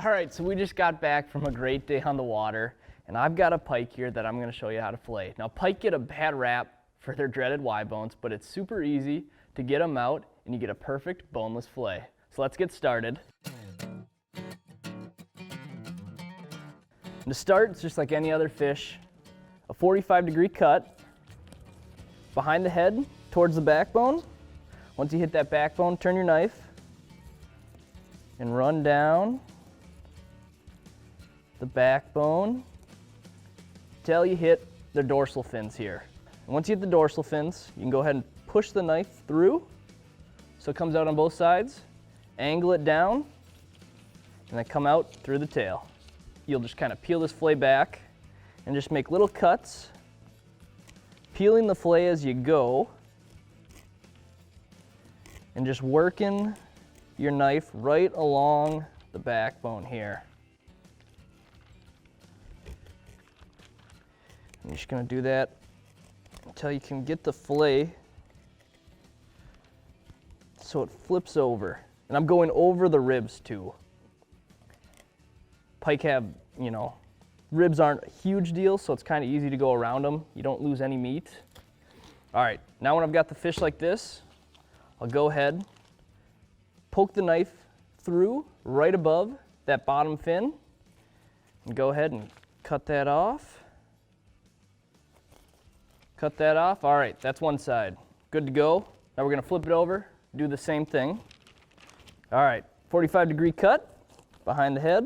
All right, so we just got back from a great day on the water, and I've got a pike here that I'm going to show you how to fillet. Now, pike get a bad rap for their dreaded Y bones, but it's super easy to get them out, and you get a perfect boneless fillet. So let's get started. And to start, it's just like any other fish, a 45-degree cut behind the head towards the backbone. Once you hit that backbone, turn your knife and run down the backbone till you hit the dorsal fins here. And once you hit the dorsal fins, you can go ahead and push the knife through so it comes out on both sides, angle it down, and then come out through the tail. You'll just kind of peel this fillet back and just make little cuts, peeling the fillet as you go, and just working your knife right along the backbone here. You're just going to do that until you can get the fillet so it flips over. And I'm going over the ribs too. Pike have, ribs aren't a huge deal, so it's kind of easy to go around them. You don't lose any meat. All right, now when I've got the fish like this, I'll go ahead, poke the knife through right above that bottom fin, and go ahead and cut that off. Cut that off. All right, that's one side. Good to go. Now we're going to flip it over, do the same thing. All right, 45-degree cut behind the head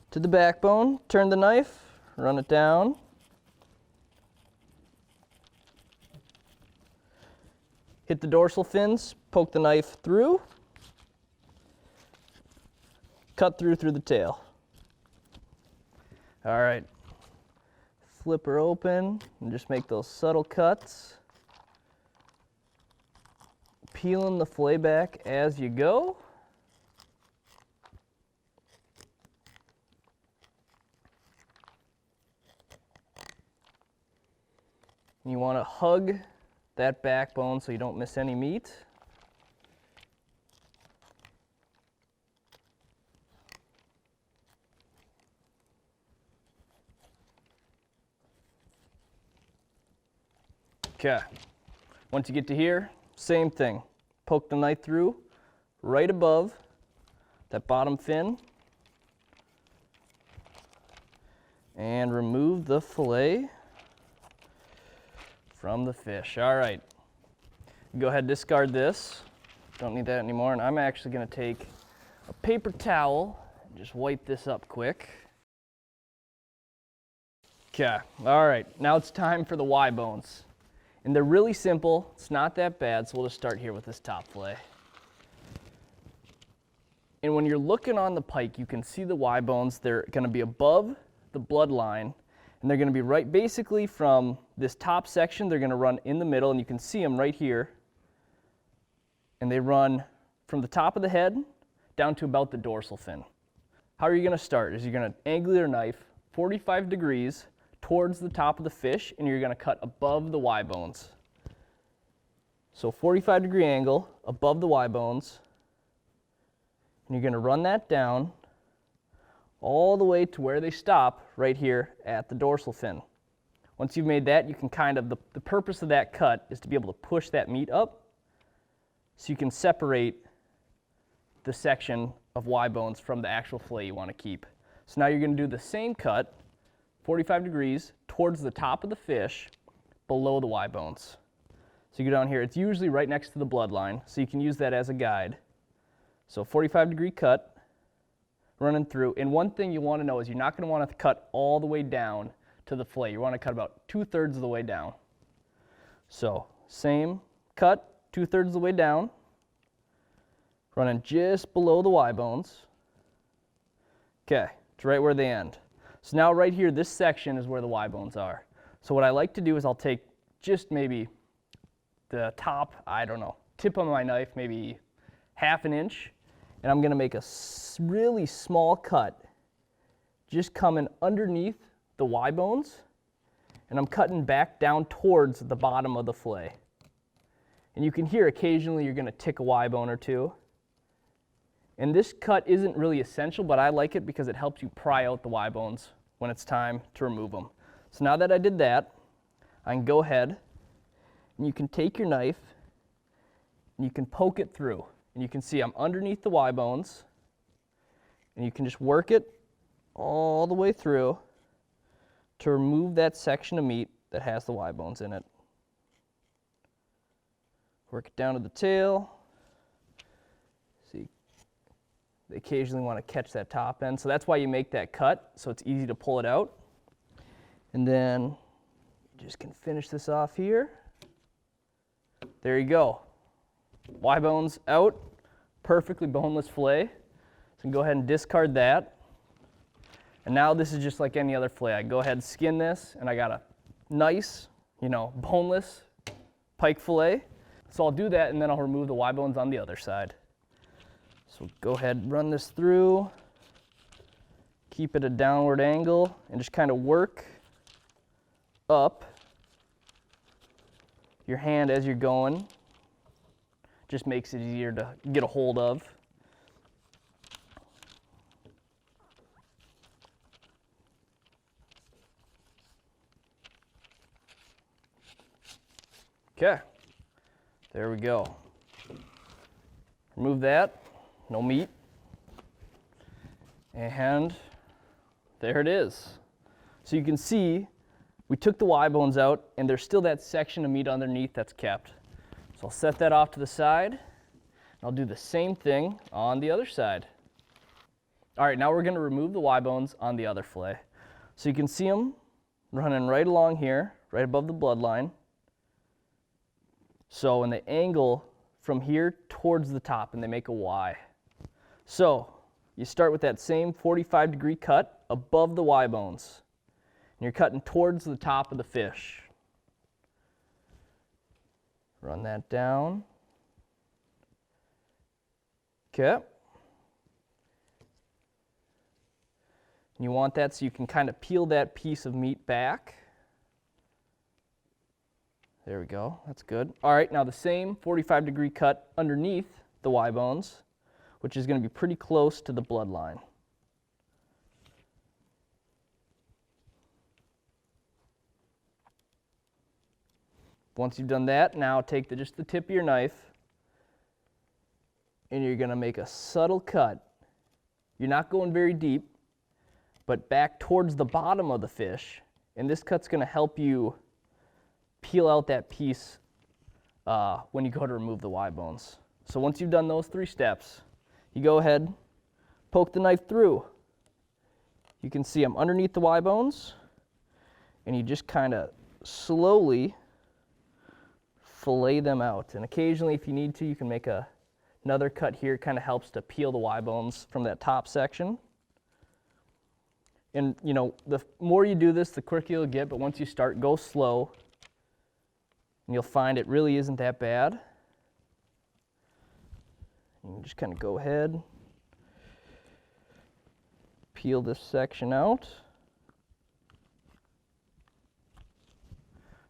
to the backbone. Turn the knife, run it down. Hit the dorsal fins, poke the knife through, cut through the tail. All right. Flip her open and just make those subtle cuts. Peeling the fillet back as you go. You want to hug that backbone so you don't miss any meat. Okay, once you get to here, same thing. Poke the knife through right above that bottom fin and remove the fillet from the fish. All right, go ahead and discard this. Don't need that anymore, and I'm actually gonna take a paper towel and just wipe this up quick. Okay, all right, now it's time for the Y bones. And they're really simple, it's not that bad, so we'll just start here with this top fillet. And when you're looking on the pike, you can see the Y bones. They're gonna be above the bloodline, and they're gonna be right, basically from this top section, they're gonna run in the middle, and you can see them right here. And they run from the top of the head down to about the dorsal fin. How are you gonna start? Is you're gonna angle your knife 45 degrees towards the top of the fish, and you're going to cut above the Y bones. So 45-degree angle above the Y bones, and you're going to run that down all the way to where they stop right here at the dorsal fin. Once you've made that, you can the purpose of that cut is to be able to push that meat up so you can separate the section of Y bones from the actual fillet you want to keep. So now you're going to do the same cut 45 degrees towards the top of the fish below the Y bones. So you go down here, it's usually right next to the bloodline, so you can use that as a guide. So 45-degree cut, running through. And one thing you want to know is you're not going to want to cut all the way down to the fillet. You want to cut about 2/3 of the way down. So same cut, 2/3 of the way down, running just below the Y bones. Okay, it's right where they end. So now right here, this section is where the Y bones are. So what I like to do is I'll take just maybe the top, tip of my knife, maybe 1/2 inch, and I'm gonna make a really small cut just coming underneath the Y bones, and I'm cutting back down towards the bottom of the fillet. And you can hear occasionally you're gonna tick a Y bone or two. And this cut isn't really essential, but I like it because it helps you pry out the Y bones when it's time to remove them. So now that I did that, I can go ahead and you can take your knife and you can poke it through. And you can see I'm underneath the Y bones, and you can just work it all the way through to remove that section of meat that has the Y bones in it. Work it down to the tail. See, they occasionally want to catch that top end, so that's why you make that cut, so it's easy to pull it out. And then you just can finish this off here. There you go. Y bones out, perfectly boneless fillet. So go ahead and discard that. And now this is just like any other fillet. I go ahead and skin this, and I got a nice, boneless pike fillet. So I'll do that, and then I'll remove the Y bones on the other side. So go ahead and run this through. Keep it a downward angle, and just kind of work up your hand as you're going. Just makes it easier to get a hold of. Okay, there we go. Remove that, no meat. And there it is. So you can see we took the Y bones out, and there's still that section of meat underneath that's kept. So I'll set that off to the side, and I'll do the same thing on the other side. All right, now we're going to remove the Y bones on the other fillet. So you can see them running right along here, right above the bloodline. So in the angle from here towards the top, and they make a Y. So you start with that same 45-degree cut above the Y bones, and you're cutting towards the top of the fish. Run that down. Okay. You want that so you can kind of peel that piece of meat back. There we go, that's good. All right, now the same 45-degree cut underneath the Y bones, which is going to be pretty close to the bloodline. Once you've done that, now take just the tip of your knife, and you're going to make a subtle cut. You're not going very deep, but back towards the bottom of the fish, and this cut's going to help you peel out that piece when you go to remove the Y bones. So once you've done those 3 steps, you go ahead, poke the knife through. You can see I'm underneath the Y bones, and you just kind of slowly fillet them out. And occasionally, if you need to, you can make another cut here. It kind of helps to peel the Y bones from that top section. And the more you do this, the quicker you'll get, but once you start, go slow, and you'll find it really isn't that bad. You can just kind of go ahead, peel this section out.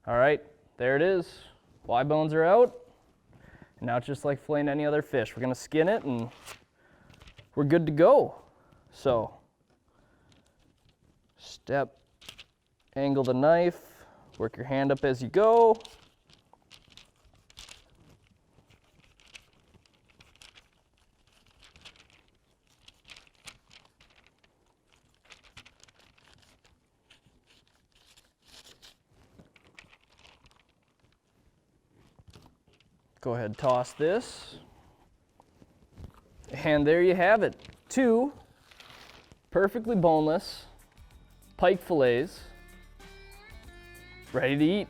All right, there it is. Y bones are out. And now it's just like filleting any other fish. We're going to skin it, and we're good to go. So, step, angle the knife, work your hand up as you go. Go ahead and toss this. And there you have it. 2 perfectly boneless pike fillets ready to eat.